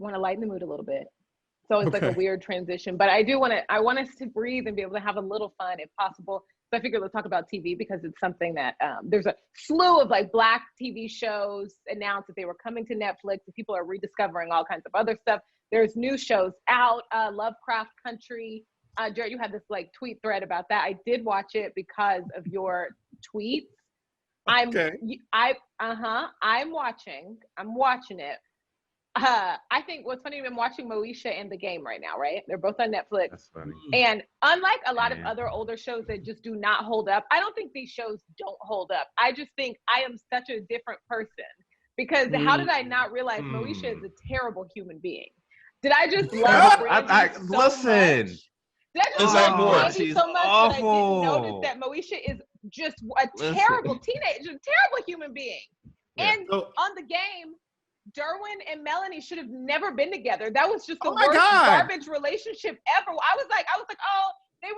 want to lighten the mood a little bit. So it's like a weird transition, but I want us to breathe and be able to have a little fun if possible. So I figured let's talk about TV because it's something that there's a slew of like Black TV shows announced that they were coming to Netflix, and people are rediscovering all kinds of other stuff. There's new shows out, Lovecraft Country. Jared, you had this like tweet thread about that. I did watch it because of your tweets. I'm watching it. I think what's funny, I'm watching Moesha and The Game right now, right? They're both on Netflix. That's funny. And unlike a lot of other older shows that just do not hold up, I don't think these shows don't hold up. I just think I am such a different person because how did I not realize Moesha is a terrible human being? Did I just love Brandy so listen. much? Did I just love Brandy so much that I didn't notice that Moesha is just a terrible teenager, a terrible human being? Yeah. And on The Game, Derwin and Melanie should have never been together. That was just the worst garbage relationship ever. I was like, they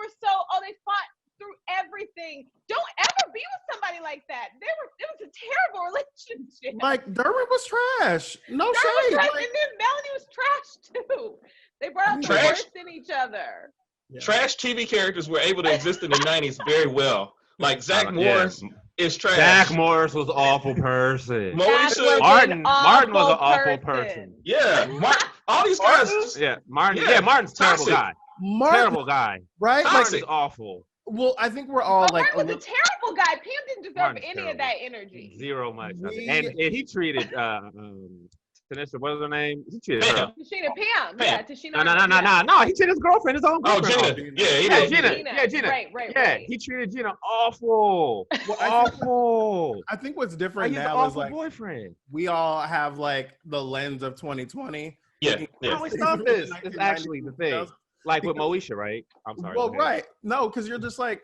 fought through everything. Don't ever be with somebody like that. It was a terrible relationship. Like Derwin was trash. No shade. Like, and then Melanie was trash too. They brought out the worst in each other. Yeah. Trash TV characters were able to exist in the 90s very well. Like Zach Morris is trash. Zach Morris was an awful person. Moesha, Martin was an awful person. Yeah, all these guys. Martin. Yeah, Martin's a terrible guy. Terrible guy. Right? Martin's awful. Well, I think we're all like. Martin was a terrible guy. Pam didn't deserve any of that energy. Zero much. And he treated Tanisha, what was her name? He treated her. Tashina Pam. Yeah, Tashina. No. He treated his girlfriend, his own girlfriend. Oh, Gina. Yeah, Gina. Right. He treated Gina awful. Awful. I think what's different he's now is like boyfriend. We all have like the lens of 2020. Yeah. I always thought this is actually the thing. Like with Moesha, right? I'm sorry. Well, right. No, because you're just like,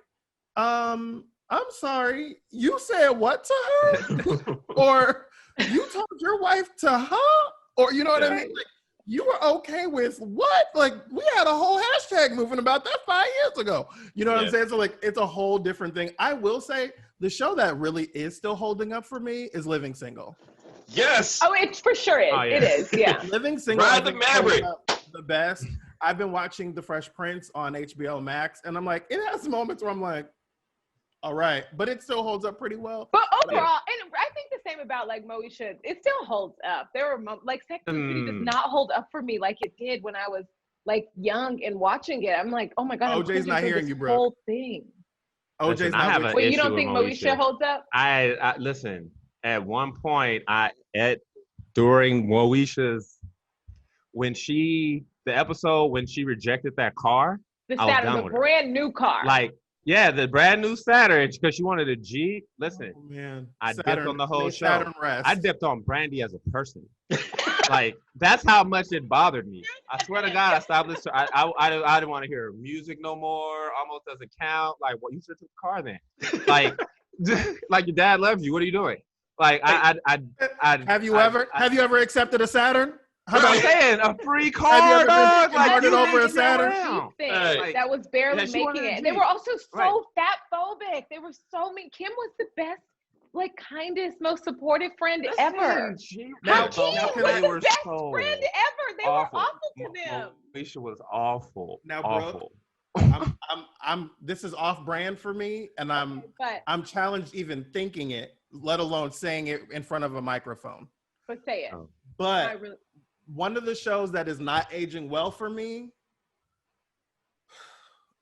I'm sorry. You said what to her? Or you told your wife to her? Or you know what I mean? Like, you were okay with what? Like, we had a whole hashtag moving about that 5 years ago. You know what I'm saying? So like, it's a whole different thing. I will say the show that really is still holding up for me is Living Single. Yes. Oh, it for sure is. It is. Yeah. Living Single. Ride the Maverick. The best. I've been watching The Fresh Prince on HBO Max, and I'm like, it has moments where I'm like, all right, but it still holds up pretty well. But overall, and I think the same about like Moesha, it still holds up. There were like Sex and the City does not hold up for me like it did when I was like young and watching it. I'm like, oh my God, OJ's not hearing you, bro. Whole thing. OJ's not. Wait, you don't think Moesha holds up? I listen. At one point, during Moesha's the episode when she rejected that car, the Saturn, the brand new car. Like, yeah, the brand new Saturn, because she wanted a Jeep. Listen, man, I dipped on the whole show. I dipped on Brandy as a person. Like, that's how much it bothered me. I swear to God, I stopped listening. I didn't want to hear music no more. Almost doesn't count. Like, well, you should have took the car then. Like, like your dad loves you. What are you doing? Like, have you ever accepted a Saturn? How about saying a free car, dog? Like, you over a Saturn? That was barely making it. And they were also so fat phobic. They were so mean. Kim was the best, like, kindest, most supportive friend ever. Kim was the best friend ever. They were awful to them. Moesha was awful. Now, Brooke, I'm this is off brand for me, and I'm challenged even thinking it, let alone saying it in front of a microphone. But say it. But one of the shows that is not aging well for me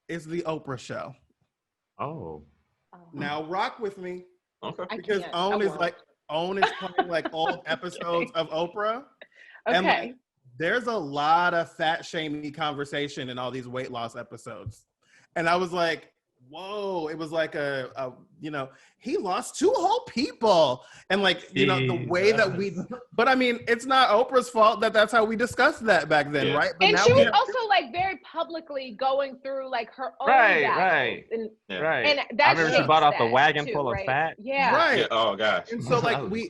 is the Oprah show. Oh. Now rock with me. Okay. Because Own is playing like old episodes of Oprah. Okay. And like, there's a lot of fat shamey conversation in all these weight loss episodes. And I was like, whoa, it was like he lost 2 whole people. And like, the way that but I mean, it's not Oprah's fault that's how we discussed that back then, right? But and she was also like very publicly going through like her own battles. And that I remember she bought out the wagon full of fat. Yeah. Right. Yeah. Oh gosh. And so like we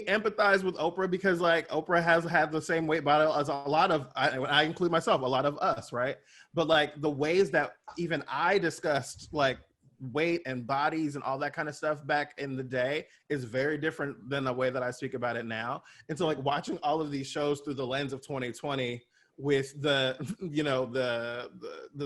empathize with Oprah because like Oprah has had the same weight battle as a lot of, I include myself, a lot of us, right? But like the ways that even I discussed like weight and bodies and all that kind of stuff back in the day is very different than the way that I speak about it now. And so like watching all of these shows through the lens of 2020 with the, you know, the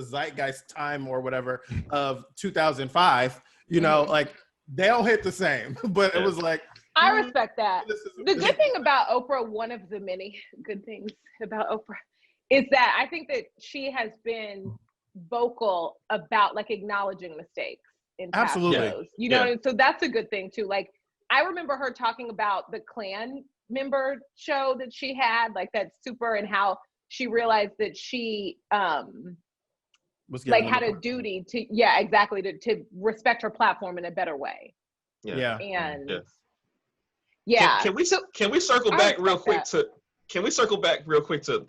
zeitgeist time or whatever of 2005, you know, like they don't hit the same, but it was like, I respect that. The good thing about Oprah, one of the many good things about Oprah, is that I think that she has been vocal about like acknowledging mistakes in past shows. You know, so that's a good thing too. Like I remember her talking about the Klan member show that she had, like that super, and how she realized that she was like had a duty to to respect her platform in a better way. And can we circle back real quick to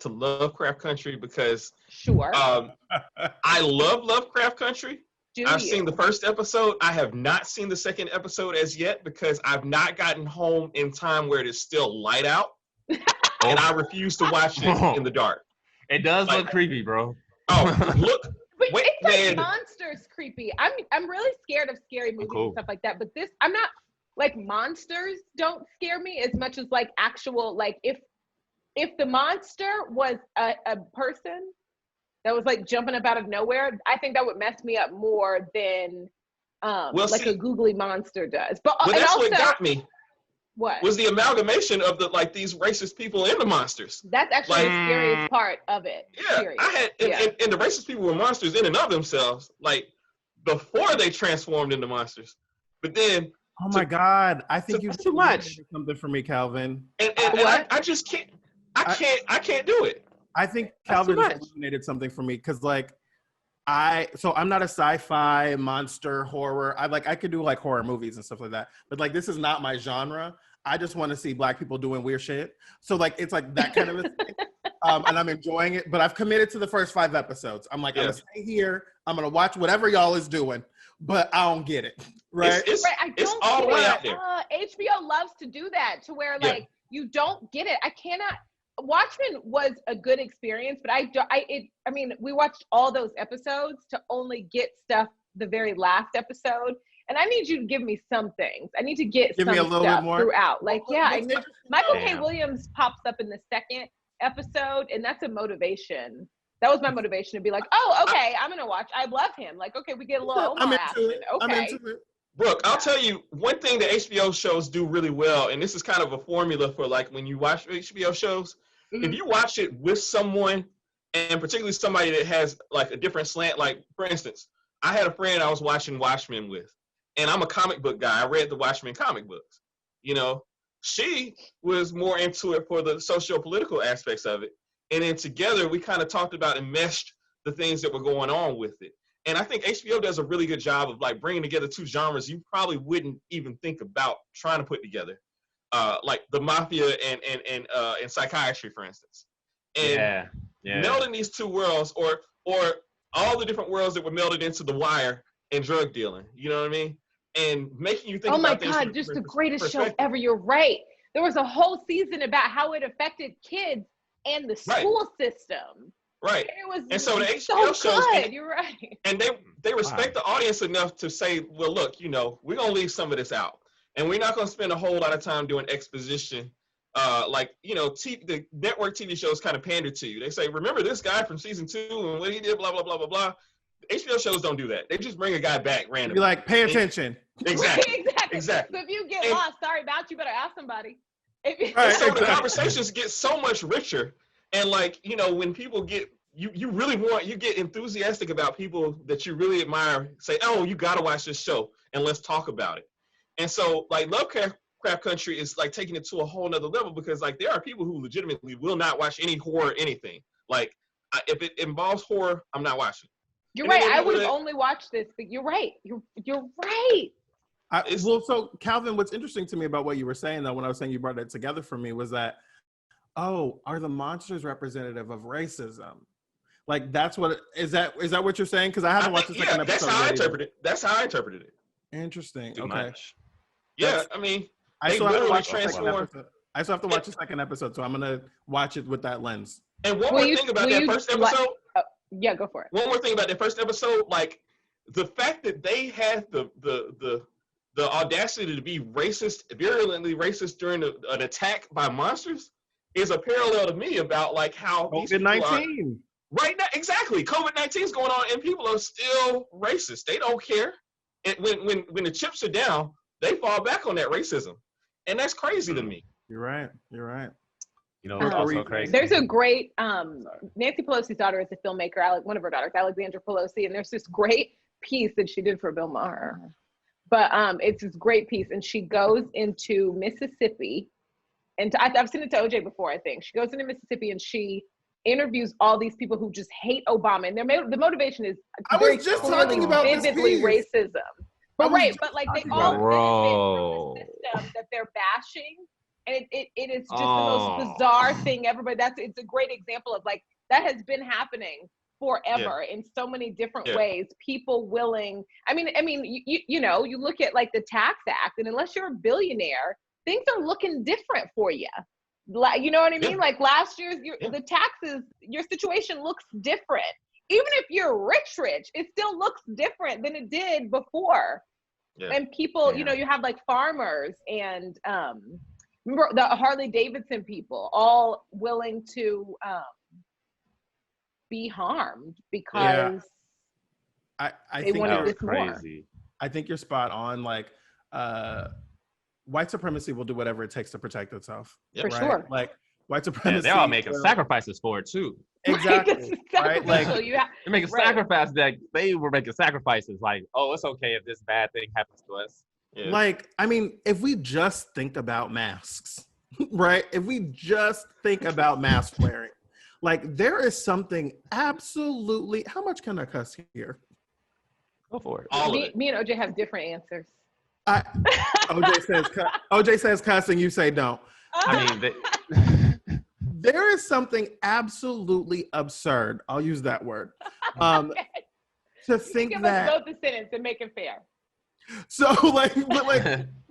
Lovecraft Country, because I love Lovecraft Country. I've seen the first episode. I have not seen the second episode as yet because I've not gotten home in time where it is still light out. And I refuse to watch it in the dark. It does look creepy, bro. Oh, look. Wait, it's like monsters creepy. I'm really scared of scary movies and stuff like that. But this, I'm not, like, monsters don't scare me as much as like actual, like if the monster was a person that was like jumping up out of nowhere, I think that would mess me up more than a googly monster does. But that's also, what got me. What was the amalgamation of these racist people and the monsters? That's actually the scariest part of it. Yeah, period. And the racist people were monsters in and of themselves, like before they transformed into monsters. But then, oh my God, I think you too much something for me, Calvin. And I just can't. I can't do it. I think Calvin illuminated something for me because I'm not a sci-fi monster horror. I could do like horror movies and stuff like that, but like this is not my genre. I just want to see Black people doing weird shit. So like it's like that kind of a thing. And I'm enjoying it. But I've committed to the first 5 episodes. I'm like, I'm gonna stay here. I'm gonna watch whatever y'all is doing, but I don't get it. Right? It's all the way out there. HBO loves to do that to where like you don't get it. I cannot. Watchmen was a good experience, but I mean, we watched all those episodes to only get stuff the very last episode, and I need you to give me some things. I need to get some me a little stuff bit more throughout. Like, Michael K. Williams pops up in the second episode, and that's a motivation. That was my motivation to be like, oh, okay, I'm gonna watch. I love him. Like, okay, we get a little Omar action. Okay. I'm into it. Brooke, I'll tell you one thing that HBO shows do really well, and this is kind of a formula for like when you watch HBO shows. If you watch it with someone, and particularly somebody that has like a different slant, like for instance, I had a friend I was watching Watchmen with, and I'm a comic book guy. I read the Watchmen comic books. You know, she was more into it for the socio-political aspects of it. And then together we kind of talked about and meshed the things that were going on with it. And I think HBO does a really good job of like bringing together 2 genres you probably wouldn't even think about trying to put together. Like the mafia and psychiatry, for instance, and melding these 2 worlds, or all the different worlds that were melded into The Wire and drug dealing. You know what I mean? And making you think. Oh my God! Just the greatest show ever. You're right. There was a whole season about how it affected kids and the school system. Right. And so the HBO shows. You're right. And they respect the audience enough to say, well, look, you know, we're gonna leave some of this out. And we're not going to spend a whole lot of time doing exposition. Like, you know, the network TV shows kind of pander to you. They say, remember this guy from season 2 and what he did, blah, blah, blah, blah, blah. HBO shows don't do that. They just bring a guy back randomly. You're like, pay attention. Exactly. Exactly. So if you get lost, sorry about you, better ask somebody. So the conversations get so much richer. And like, you know, when people get, you get enthusiastic about people that you really admire, say, oh, you got to watch this show and let's talk about it. And so, like, Lovecraft Country is, like, taking it to a whole nother level because, like, there are people who legitimately will not watch any horror anything. Like, if it involves horror, I'm not watching. You're right. I would have only watched this, but you're right. You're right. So, Calvin, what's interesting to me about what you were saying, though, when I was saying you brought it together for me was that, are the monsters representative of racism? Like, that's what, is that what you're saying? Because I haven't watched the second episode. That's how I interpreted it. Interesting. Too okay. Much. Yeah, I mean, I still have to watch the second episode, so I'm gonna watch it with that lens. And one more thing about that first episode. Yeah, go for it. One more thing about that first episode, like the fact that they had the audacity to be racist, virulently racist during an attack by monsters is a parallel to me about like how COVID-19 right now. Exactly, COVID-19 is going on, and people are still racist. They don't care. And when the chips are down, they fall back on that racism, and that's crazy to me. You're right. You're right. You know, it's also crazy. There's a great Nancy Pelosi's daughter is a filmmaker, one of her daughters, Alexandra Pelosi, and there's this great piece that she did for Bill Maher. But it's this great piece, and she goes into Mississippi, and I've seen it to OJ before, I think. She goes into Mississippi and she interviews all these people who just hate Obama, and the motivation is I was just talking about vividly this piece. racism. But but like they all benefit from the system that they're bashing. And it is just the most bizarre thing ever, but it's a great example of like, that has been happening forever in so many different ways. People willing, I mean, you know, you look at like the Tax Act, and unless you're a billionaire, things are looking different for you. You know what I mean? Like last year's, the taxes, your situation looks different. Even if you're rich, it still looks different than it did before. And people, you know, you have like farmers and, remember the Harley Davidson people all willing to be harmed because I they think wanted this crazy. more. I think you're spot on. Like white supremacy will do whatever it takes to protect itself. For sure. Like white supremacy. They're all making sacrifices for it too. Exactly. Right? Like they're making sacrifices. That they were making sacrifices. Like, oh, it's okay if this bad thing happens to us. Yeah. Like, I mean, if we just think about masks, right? If we just think about mask wearing, like there is something absolutely, how much can I cuss here? Go for it. Me and OJ have different answers. OJ says cuss and you say don't. I mean, there is something absolutely absurd. I'll use that word. To think give that. Us both the sentence and make it fair. So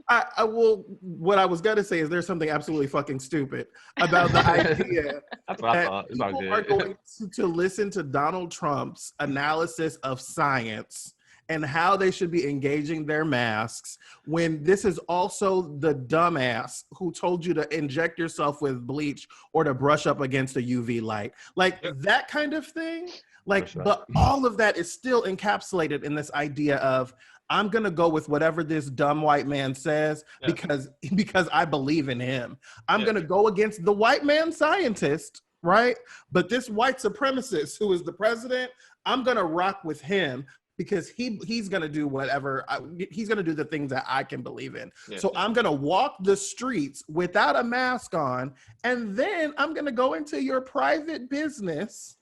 I will. What I was gonna say is there's something absolutely fucking stupid about the idea that people are going to listen to Donald Trump's analysis of science and how they should be engaging their masks when this is also the dumbass who told you to inject yourself with bleach or to brush up against a UV light, like that kind of thing. Like, but all of that is still encapsulated in this idea of I'm going to go with whatever this dumb white man says because I believe in him. I'm going to go against the white man scientist, right? But this white supremacist who is the president, I'm going to rock with him because he's going to do whatever, he's going to do the things that I can believe in. So I'm going to walk the streets without a mask on, and then I'm going to go into your private business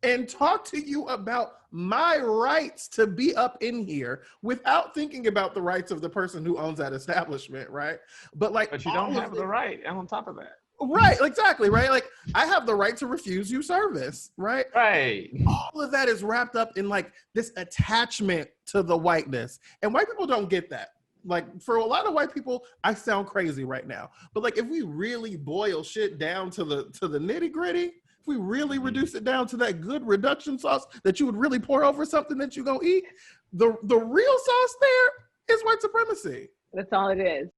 and talk to you about my rights to be up in here without thinking about the rights of the person who owns that establishment, right? But you don't have the right on top of that. Right, exactly, right? Like, I have the right to refuse you service, right? Right. All of that is wrapped up in like this attachment to the whiteness. And white people don't get that. Like, for a lot of white people, I sound crazy right now. But like, if we really boil shit down to the nitty gritty, if we really reduce it down to that good reduction sauce that you would really pour over something that you're gonna eat, the real sauce there is white supremacy. That's all it is.